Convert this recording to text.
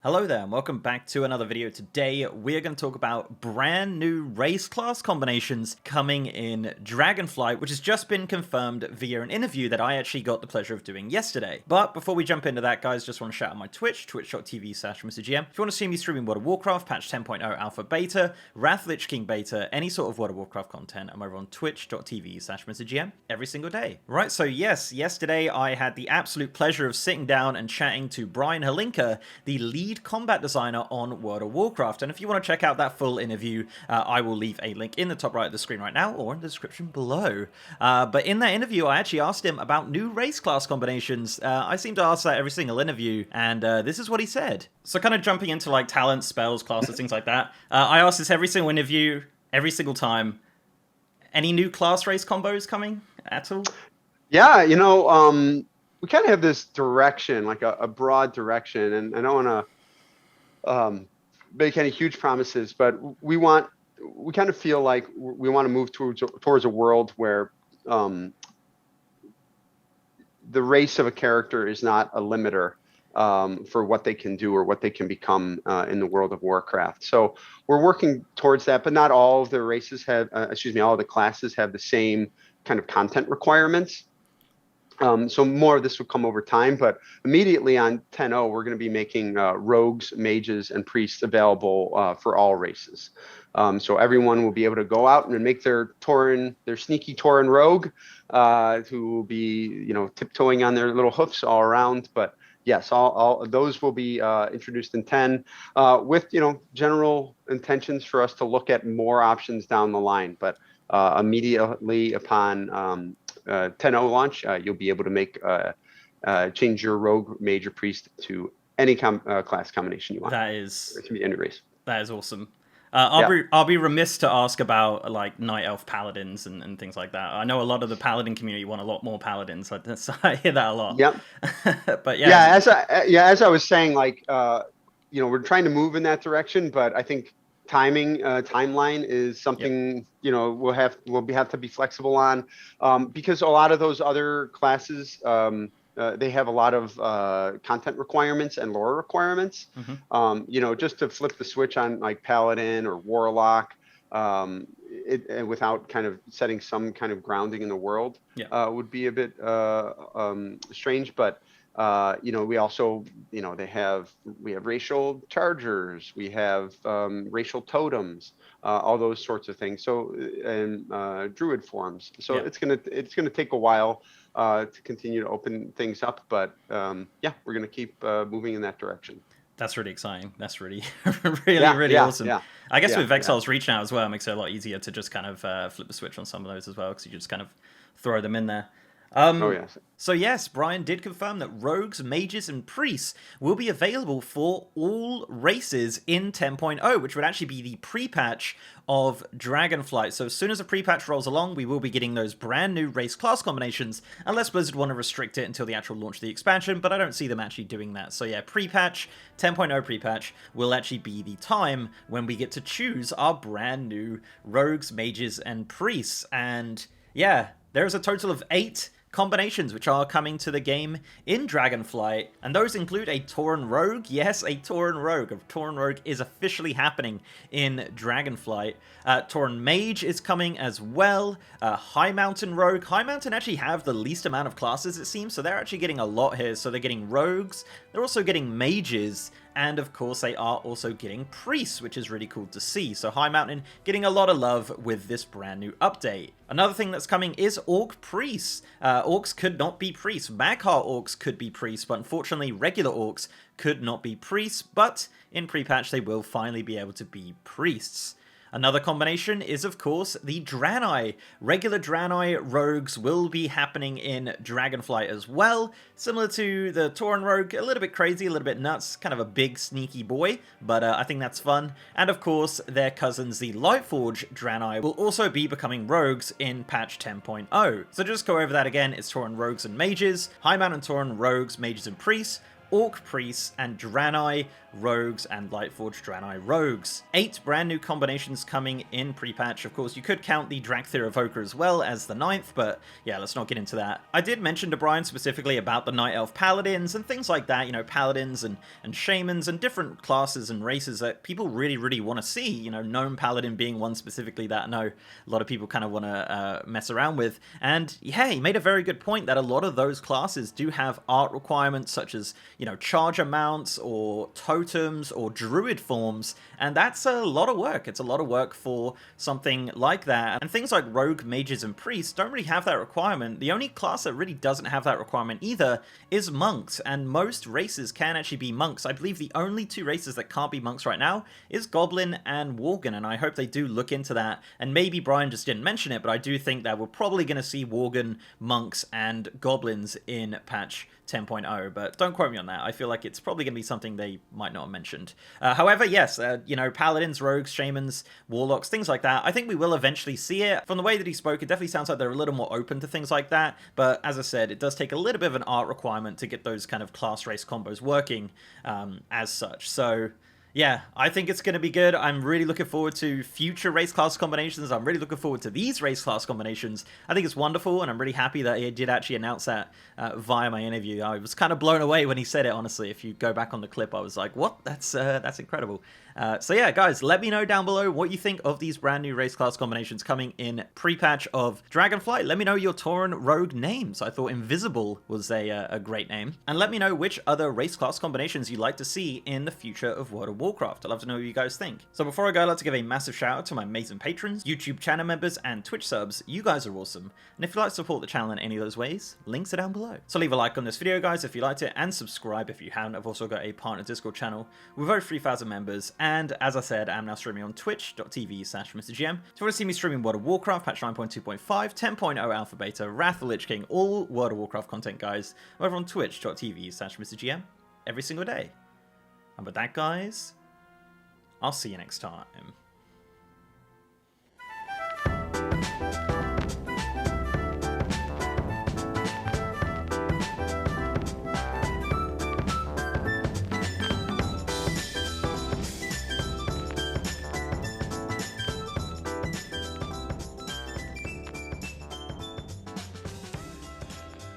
Hello there and welcome back to another video. Today we're going to talk about brand new race class combinations coming in Dragonflight, which has just been confirmed via an interview that I actually got the pleasure of doing yesterday. But before we jump into that, guys, just want to shout out my Twitch, twitch.tv/MrGM. If you want to see me streaming World of Warcraft, patch 10.0 alpha beta, Wrath Lich King beta, any sort of World of Warcraft content, I'm over on twitch.tv/MrGM every single day. Right, so yes, yesterday I had the absolute pleasure of sitting down and chatting to Brian Halinka, the lead combat designer on World of Warcraft. And if you want to check out that full interview, I will leave a link in the top right of the screen right now or in the description below. But in that interview, I actually asked him about new race class combinations. I seem to ask that every single interview, and this is what he said. So kind of jumping into like talents, spells, classes, things like that. I ask this every single interview, every single time. Any new class race combos coming at all? Yeah, we kind of have this direction, like a broad direction, and I don't want to make any huge promises, but we kind of feel like we want to move towards a world where the race of a character is not a limiter for what they can do or what they can become in the World of Warcraft. So we're working towards that, but not all of the races have, all of the classes have the same kind of content requirements. So more of this will come over time, but immediately on 10.0, we're going to be making rogues, mages, and priests available for all races. So everyone will be able to go out and make their sneaky Tauren rogue, who will be, tiptoeing on their little hoofs all around. But yes, all those will be introduced in 10 with, general intentions for us to look at more options down the line. But immediately upon 10.0 launch, you'll be able to make change your rogue, mage, or priest to any class combination you want. That is, it can be any race. That is awesome. I'll be remiss to ask about like night elf paladins and things like that. I know a lot of the paladin community want a lot more paladins. So I hear that a lot. Yep. But yeah. As I was saying, like we're trying to move in that direction, but I think timeline is something we'll have to be flexible on, because a lot of those other classes they have a lot of content requirements and lore requirements. Mm-hmm. Just to flip the switch on like paladin or warlock, without kind of setting some kind of grounding in the world, would be a bit strange. But we also, we have racial chargers, we have racial totems, all those sorts of things. So, and druid forms. So it's gonna take a while to continue to open things up, but we're gonna keep moving in that direction. That's really exciting. That's really, really awesome. Yeah. I guess with Exile's Reach now as well, it makes it a lot easier to just kind of flip the switch on some of those as well, because you just kind of throw them in there. So yes, Brian did confirm that rogues, mages, and priests will be available for all races in 10.0, which would actually be the pre-patch of Dragonflight. So as soon as a pre-patch rolls along, we will be getting those brand new race class combinations, unless Blizzard want to restrict it until the actual launch of the expansion, but I don't see them actually doing that. So yeah, pre-patch, 10.0 pre-patch will actually be the time when we get to choose our brand new rogues, mages, and priests. And yeah, there's a total of 8 combinations which are coming to the game in Dragonflight, and those include a Tauren Rogue. Yes, a Tauren Rogue. A Tauren Rogue is officially happening in Dragonflight. Tauren Mage is coming as well. High Mountain Rogue. High Mountain actually have the least amount of classes, it seems, so they're actually getting a lot here. So they're getting rogues, they're also getting mages, and of course they are also getting priests, which is really cool to see. So High Mountain getting a lot of love with this brand new update. Another thing that's coming is Orc Priests. Orcs could not be priests. Mag'har Orcs could be priests, but unfortunately regular Orcs could not be priests, but in pre-patch they will finally be able to be priests. Another combination is, of course, the Draenei. Regular Draenei rogues will be happening in Dragonflight as well. Similar to the Tauren Rogue, a little bit crazy, a little bit nuts, kind of a big, sneaky boy, but I think that's fun. And of course, their cousins, the Lightforge Draenei, will also be becoming rogues in patch 10.0. So just go over that again, it's Tauren Rogues and Mages, High Mountain Tauren Rogues, Mages and Priests, Orc Priests, and Draenei Rogues and Lightforged Draenei Rogues. 8 brand new combinations coming in pre-patch. Of course, you could count the Drakthir Evoker as well as the 9th, but yeah, let's not get into that. I did mention to Brian specifically about the Night Elf Paladins and things like that, you know, Paladins and Shamans and different classes and races that people really want to see, you know, Gnome Paladin being one specifically that I know a lot of people kind of want to mess around with. And yeah, he made a very good point that a lot of those classes do have art requirements such as, you know, charger mounts or totems or druid forms, and that's a lot of work. It's a lot of work for something like that. And things like rogue mages and priests don't really have that requirement. The only class that really doesn't have that requirement either is monks, and most races can actually be monks. I believe the only 2 races that can't be monks right now is Goblin and Worgen, and I hope they do look into that. And maybe Brian just didn't mention it, but I do think that we're probably going to see Worgen, monks, and goblins in patch 10.0, but don't quote me on that. I feel like it's probably going to be something they might not have mentioned. However, yes, you know, paladins, rogues, shamans, warlocks, things like that. I think we will eventually see it. From the way that he spoke, it definitely sounds like they're a little more open to things like that, but as I said, it does take a little bit of an art requirement to get those kind of class race combos working as such. So yeah, I think it's going to be good. I'm really looking forward to future race class combinations. I'm really looking forward to these race class combinations. I think it's wonderful, and I'm really happy that he did actually announce that via my interview. I was kind of blown away when he said it, honestly. If you go back on the clip, I was like, what? That's incredible. So yeah, guys, let me know down below what you think of these brand new race class combinations coming in pre-patch of Dragonflight. Let me know your Tauren rogue names. I thought Invisible was a great name. And let me know which other race class combinations you'd like to see in the future of World of Warcraft. I'd love to know what you guys think. So before I go, I'd like to give a massive shout out to my amazing patrons, YouTube channel members, and Twitch subs. You guys are awesome. And if you'd like to support the channel in any of those ways, links are down below. So leave a like on this video, guys, if you liked it, and subscribe if you haven't. I've also got a partner Discord channel with over 3,000 members, and as I said, I'm now streaming on twitch.tv/MrGM. If you want to see me streaming World of Warcraft, patch 9.2.5, 10.0 Alpha Beta, Wrath of the Lich King, all World of Warcraft content, guys, I'm over on twitch.tv/MrGM every single day. And with that, guys, I'll see you next time.